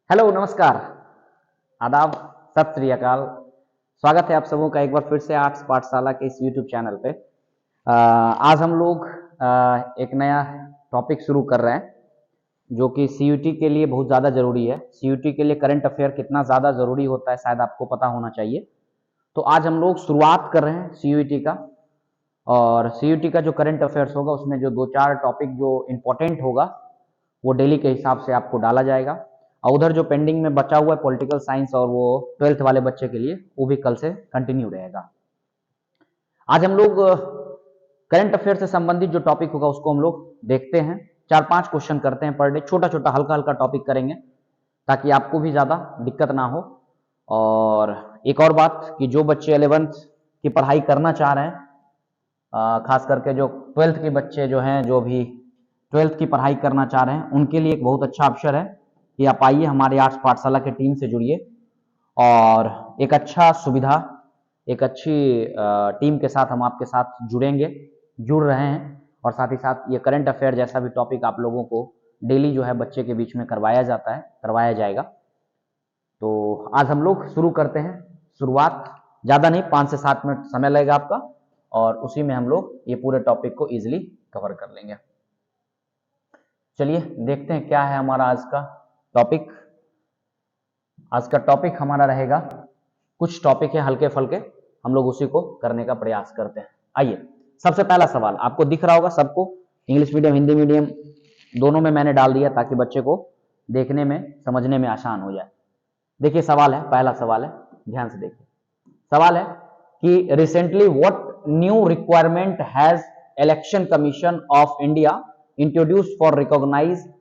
Hello, नमस्कार, आदाब, सत श्री अकाल। स्वागत है आप सबों का एक बार फिर से आर्ट्स पाठशाला के इस यूट्यूब चैनल पे। आज हम लोग एक नया टॉपिक शुरू कर रहे हैं जो कि सीयूटी के लिए बहुत ज़्यादा ज़रूरी है। सीयूटी के लिए करंट अफेयर कितना ज़्यादा ज़रूरी होता है शायद आपको पता होना चाहिए। तो आज हम लोग शुरुआत कर रहे हैं सीयूटी का, और सीयूटी का जो करंट अफेयर्स होगा उसमें जो दो चार टॉपिक जो इम्पोर्टेंट होगा वो डेली के हिसाब से आपको डाला जाएगा। और उधर जो पेंडिंग में बचा हुआ है पॉलिटिकल साइंस और वो 12th वाले बच्चे के लिए, वो भी कल से कंटिन्यू रहेगा। आज हम लोग करंट अफेयर से संबंधित जो टॉपिक होगा उसको हम लोग देखते हैं। 4-5 क्वेश्चन करते हैं पर डे, छोटा छोटा हल्का हल्का टॉपिक करेंगे ताकि आपको भी ज़्यादा दिक्कत ना हो। और एक और बात कि जो बच्चे 11th की पढ़ाई करना चाह रहे हैं, खास करके जो 12th के बच्चे जो हैं, जो भी 12th की पढ़ाई करना चाह रहे हैं, उनके लिए एक बहुत अच्छा अवसर है कि आप आइए हमारे आर्ट्स पाठशाला के टीम से जुड़िए और एक अच्छा सुविधा, एक अच्छी टीम के साथ हम आपके साथ जुड़ रहे हैं। और साथ ही साथ ये करंट अफेयर जैसा भी टॉपिक आप लोगों को डेली जो है बच्चे के बीच में करवाया जाएगा। तो आज हम लोग शुरू करते हैं। शुरुआत ज़्यादा नहीं, 5 से 7 मिनट समय लगेगा आपका, और उसी में हम लोग ये पूरे टॉपिक को इजीली कवर कर लेंगे। चलिए देखते हैं क्या है हमारा आज का टॉपिक। आज का टॉपिक हमारा रहेगा, कुछ टॉपिक है हल्के फुल्के, हम लोग उसी को करने का प्रयास करते हैं। आइए, सबसे पहला सवाल आपको दिख रहा होगा सबको, इंग्लिश मीडियम हिंदी मीडियम दोनों में मैंने डाल दिया ताकि बच्चे को देखने में समझने में आसान हो जाए। देखिए सवाल है, पहला सवाल है, ध्यान से देखिए। सवाल है कि recently what new requirement has election commission of India introduced for recognise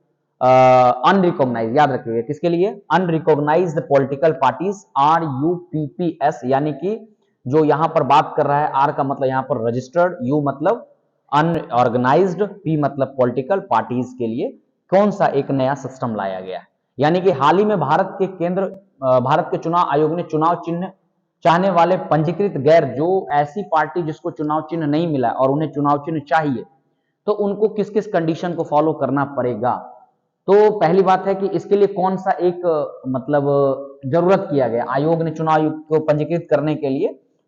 unrecognise, याद रखिएगा किसके लिए, अनरिकॉग्नाइज्ड पॉलिटिकल पार्टीज, RUPPS, यानी कि जो यहां पर बात कर रहा है, आर का मतलब यहां पर रजिस्टर्ड, यू मतलब अनऑर्गेनाइज्ड, पी मतलब पॉलिटिकल पार्टीज के लिए कौन सा एक नया सिस्टम लाया गया है। यानी कि हाल ही में भारत के चुनाव आयोग ने चुनाव चिन्ह चाहने वाले पंजीकृत गैर, जो ऐसी पार्टी जिसको चुनाव चिन्ह नहीं मिला और उन्हें चुनाव चिन्ह चाहिए, तो उनको किस किस कंडीशन को फॉलो करना पड़ेगा। तो पहली बात है कि इसके लिए कौन सा एक मतलब जरूरत किया गया, आयोग ने चुनाव आयोग को पंजीकृत करने के लिए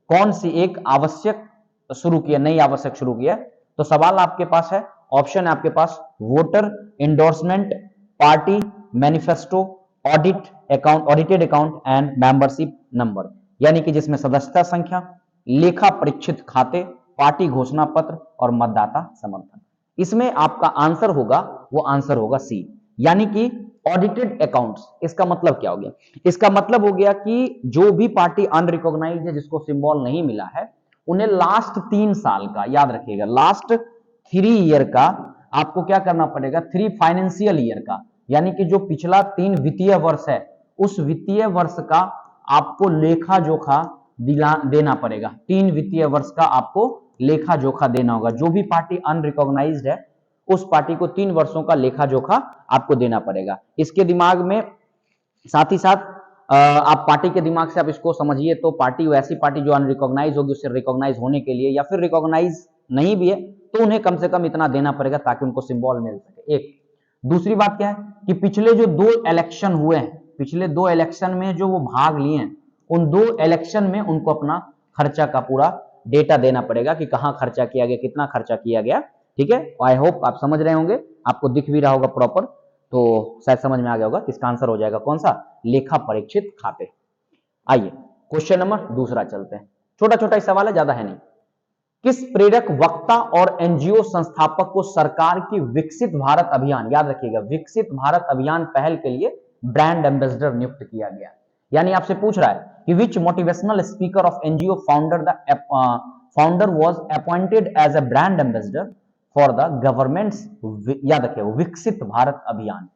कौन सी एक आवश्यक शुरू किया, नई आवश्यक शुरू किया। तो सवाल आपके पास है, ऑप्शन है आपके पास, voter endorsement, party manifesto, audited account and membership number, यानी कि जिसमें सदस्यता संख्या, लेखा परीक्षित खाते, पार्टी घोषणा पत्र और मतदाता समर्थन। इसमें आपका आंसर होगा, वो आंसर होगा सी, यानी कि ऑडिटेड अकाउंट्स। इसका मतलब क्या हो गया, इसका मतलब हो गया कि जो भी पार्टी अनरिकॉग्नाइज है, जिसको सिंबल नहीं मिला है, उन्हें लास्ट 3 साल का, याद रखिएगा लास्ट 3 ईयर का आपको क्या करना पड़ेगा, 3 फाइनेंशियल ईयर का, यानी कि जो पिछला 3 वित्तीय वर्ष है, उस वित्तीय वर्ष का आपको लेखा जोखा देना पड़ेगा। 3 वित्तीय वर्ष का आपको लेखा जोखा देना होगा। जो भी पार्टी अनरिकॉग्नाइज्ड है, उस पार्टी को 3 वर्षों का लेखा जोखा आपको देना पड़ेगा। इसके दिमाग में साथ ही साथ आप पार्टी के दिमाग से आप इसको समझिए, तो पार्टी वैसी पार्टी जो अनरिकॉग्नाइज होगी, उससे रिकॉग्नाइज होने के लिए, या फिर रिकॉग्नाइज नहीं भी है तो उन्हें कम से कम इतना देना पड़ेगा ताकि उनको सिंबल मिल सके। एक दूसरी बात क्या है कि पिछले जो 2 इलेक्शन हुए हैं, पिछले 2 इलेक्शन में जो वो भाग लिए हैं, उन 2 इलेक्शन में उनको अपना खर्चा का पूरा डेटा देना पड़ेगा कि कहां खर्चा किया गया, कितना खर्चा किया गया। ठीक है, आई होप आप समझ रहे होंगे, आपको दिख भी रहा होगा प्रॉपर, तो शायद समझ में आ गया होगा। इसका आंसर हो जाएगा कौन सा, लेखा परीक्षित खाते। आइए क्वेश्चन नंबर दूसरा चलते हैं। छोटा छोटा ही सवाल है, ज्यादा है नहीं। किस प्रेरक वक्ता और एनजीओ संस्थापक को सरकार की विकसित भारत अभियान, याद रखिएगा विकसित भारत अभियान पहल के लिए ब्रांड एम्बेसडर नियुक्त किया गया। यानी आपसे पूछ रहा है कि which motivational speaker of NGO founder was appointed as a brand ambassador for the governments, याद रखिए विकसित भारत अभियान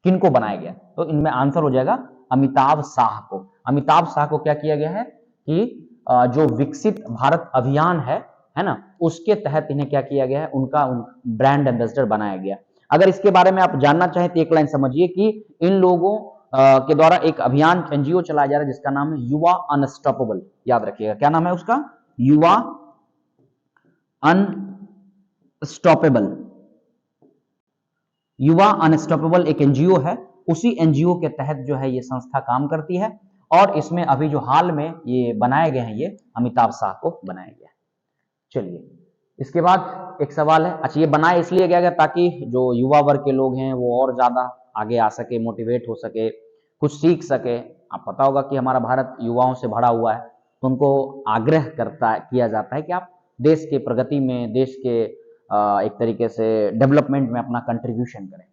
किनको बनाया गया। तो इनमें आंसर हो जाएगा अमिताभ शाह को। अमिताभ शाह को क्या किया गया है कि जो विकसित भारत अभियान है ना, उसके तहत इन्हें क्या किया गया है, उनका ब्रांड एम्बेसडर बनाया गया। अगर इसके बारे में आप जानना चाहें तो एक लाइन समझिए कि इन लोगों के द्वारा एक अभियान एनजीओ चलाया जा रहा है जिसका नाम है युवा अनस्टॉपेबल। याद रखिएगा क्या नाम है उसका, युवा अनस्टॉपेबल। युवा अनस्टॉपेबल एक एनजीओ है, उसी एनजीओ के तहत जो है ये संस्था काम करती है और इसमें अभी जो हाल में ये बनाए गए हैं, ये अमिताभ शाह को बनाया गया है। चलिए इसके बाद एक सवाल है, अच्छा ये बनाया इसलिए गया ताकि जो युवा वर्ग के लोग हैं वो और ज्यादा आगे आ सके, मोटिवेट हो सके, कुछ सीख सके। आप पता होगा कि हमारा भारत युवाओं से भरा हुआ है, तो उनको आग्रह किया जाता है कि आप देश के प्रगति में, देश के एक तरीके से डेवलपमेंट में अपना कंट्रीब्यूशन करें।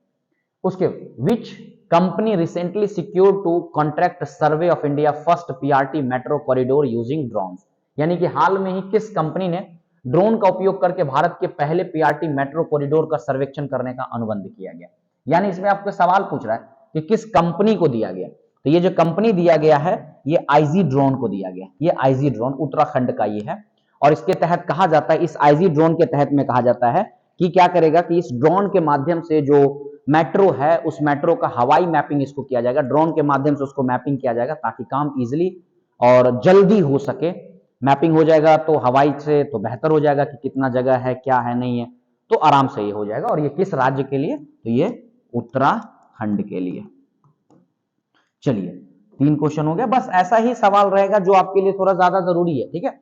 उसके which company recently secure to contract survey of India first PRT metro corridor using drone, यानी कि हाल में ही किस कंपनी ने ड्रोन का उपयोग करके भारत के पहले पीआरटी मेट्रो कॉरिडोर का सर्वेक्षण करने का अनुबंध किया गया। यानी इसमें आपको सवाल पूछ रहा है कि किस कंपनी को दिया गया, तो ये जो कंपनी दिया गया है ये आईजी ड्रोन को दिया गया। ये आईजी ड्रोन उत्तराखंड का ये है और इसके तहत कहा जाता है, इस आईजी ड्रोन के तहत में कहा जाता है कि क्या करेगा कि इस ड्रोन के माध्यम से जो मेट्रो है उस मेट्रो का हवाई मैपिंग इसको किया जाएगा, ड्रोन के माध्यम से उसको मैपिंग किया जाएगा ताकि काम इजिली और जल्दी हो सके। मैपिंग हो जाएगा तो हवाई से तो बेहतर हो जाएगा कि कितना जगह है, क्या है, नहीं है, तो आराम से ये हो जाएगा। और ये किस राज्य के लिए, तो ये उत्तराखंड के लिए। चलिए 3 क्वेश्चन हो गया, बस ऐसा ही सवाल रहेगा जो आपके लिए थोड़ा ज्यादा जरूरी है, ठीक है।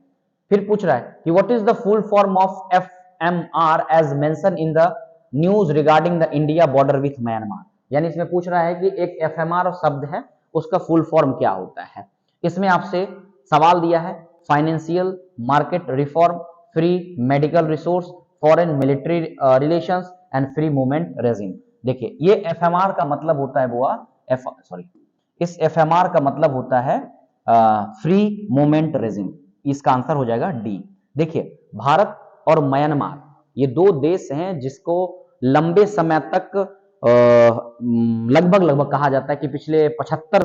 फिर पूछ रहा है कि what is the full form of FMR as mention in the news regarding the India border with Myanmar. यानी इसमें पूछ रहा है कि एक एफएमआर शब्द है उसका फुल फॉर्म क्या होता है। इसमें आपसे सवाल दिया है financial market reform, free medical resource, foreign military relations and free movement regime. देखिए ये एफएमआर का मतलब होता है इस एफएमआर का मतलब होता है फ्री मूवमेंट रेजिम। इसका आंसर हो जाएगा डी। देखिए भारत और म्यांमार ये 2 देश हैं जिसको लंबे समय तक लगभग कहा जाता है कि पिछले 75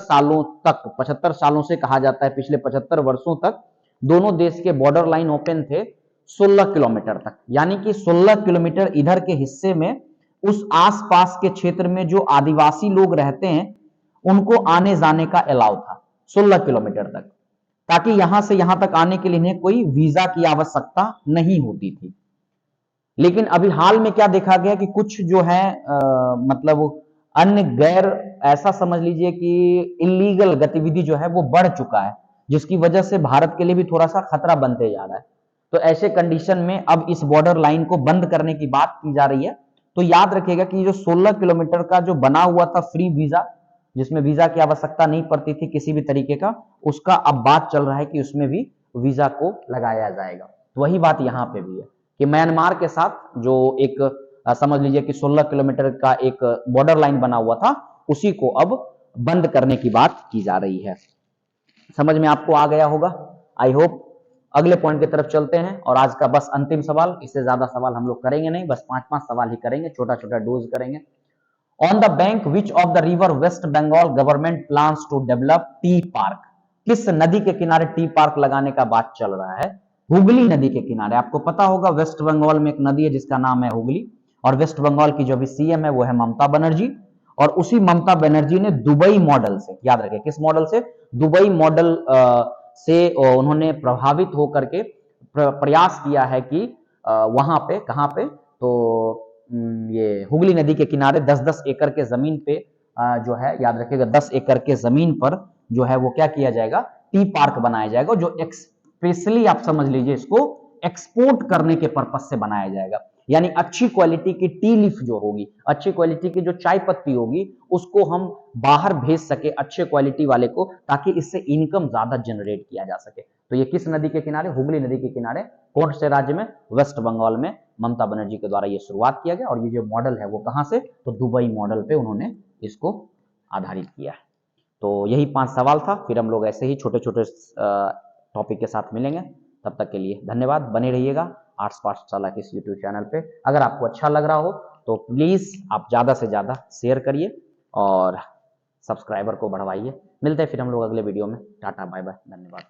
सालों से कहा जाता है, पिछले 75 वर्षों तक दोनों देश के बॉर्डर लाइन ओपन थे 16 किलोमीटर तक। यानी कि 16 किलोमीटर इधर के हिस्से में उस आसपास के क्षेत्र में जो आदिवासी लोग रहते हैं उनको आने जाने का अलाउ था 16 किलोमीटर तक, ताकि यहां से यहां तक आने के लिए इन्हें कोई वीजा की आवश्यकता नहीं होती थी। लेकिन अभी हाल में क्या देखा गया कि कुछ जो है मतलब अन्य गैर, ऐसा समझ लीजिए कि इलीगल गतिविधि जो है वो बढ़ चुका है, जिसकी वजह से भारत के लिए भी थोड़ा सा खतरा बनते जा रहा है। तो ऐसे कंडीशन में अब इस बॉर्डर लाइन को बंद करने की बात की जा रही है। तो याद रखिएगा कि जो 16 किलोमीटर का जो बना हुआ था फ्री वीजा, जिसमें वीजा की आवश्यकता नहीं पड़ती थी किसी भी तरीके का, उसका अब बात चल रहा है कि उसमें भी वीजा को लगाया जाएगा। तो वही बात यहाँ पे भी है कि म्यांमार के साथ जो एक समझ लीजिए कि 16 किलोमीटर का एक बॉर्डर लाइन बना हुआ था उसी को अब बंद करने की बात की जा रही है। समझ में आपको आ गया होगा, आई होप। अगले पॉइंट की तरफ चलते हैं और आज का बस अंतिम सवाल, इससे ज्यादा सवाल हम लोग करेंगे नहीं, बस 5-5 सवाल ही करेंगे, छोटा छोटा डोज करेंगे। On the bank which of the river West Bengal government plans to develop tea park. किस नदी के किनारे टी पार्क लगाने का बात चल रहा है? हुगली नदी के किनारे। आपको पता होगा वेस्ट बंगाल में एक नदी है जिसका नाम है हुगली, और वेस्ट बंगाल की जो भी सीएम है वो है ममता बनर्जी। और उसी ममता बनर्जी ने दुबई मॉडल से, याद रखें किस मॉडल से, दुबई मॉडल से उन्होंने प्रभावित होकर के प्रयास किया है कि वहां पे, कहां पे, तो ये हुगली नदी के किनारे 10-10 एकड़ के जमीन पे जो है, याद रखिएगा 10 एकड़ के जमीन पर जो है वो क्या किया जाएगा, टी पार्क बनाया जाएगा, जो स्पेशली आप समझ लीजिए इसको एक्सपोर्ट करने के पर्पज से बनाया जाएगा। यानी अच्छी क्वालिटी की टी लीफ जो होगी, अच्छी क्वालिटी की जो चाय पत्ती होगी, उसको हम बाहर भेज सके अच्छे क्वालिटी वाले को, ताकि इससे इनकम ज्यादा जनरेट किया जा सके। तो ये किस नदी के किनारे? हुगली नदी के किनारे। कौन से राज्य में? वेस्ट बंगाल में ममता बनर्जी के द्वारा ये शुरुआत किया गया। और ये जो मॉडल है वो कहां से? तो दुबई मॉडल पे उन्होंने इसको आधारित किया है। तो यही 5 सवाल था, फिर हम लोग ऐसे ही छोटे छोटे टॉपिक के साथ मिलेंगे। तब तक के लिए धन्यवाद, बने रहिएगा आर्ट्स पाठशाला के इस यूट्यूब चैनल पे। अगर आपको अच्छा लग रहा हो तो प्लीज आप ज्यादा से ज्यादा शेयर करिए और सब्सक्राइबर को बढ़वाइए। मिलते हैं फिर हम लोग अगले वीडियो में। टाटा बाय बाय, धन्यवाद।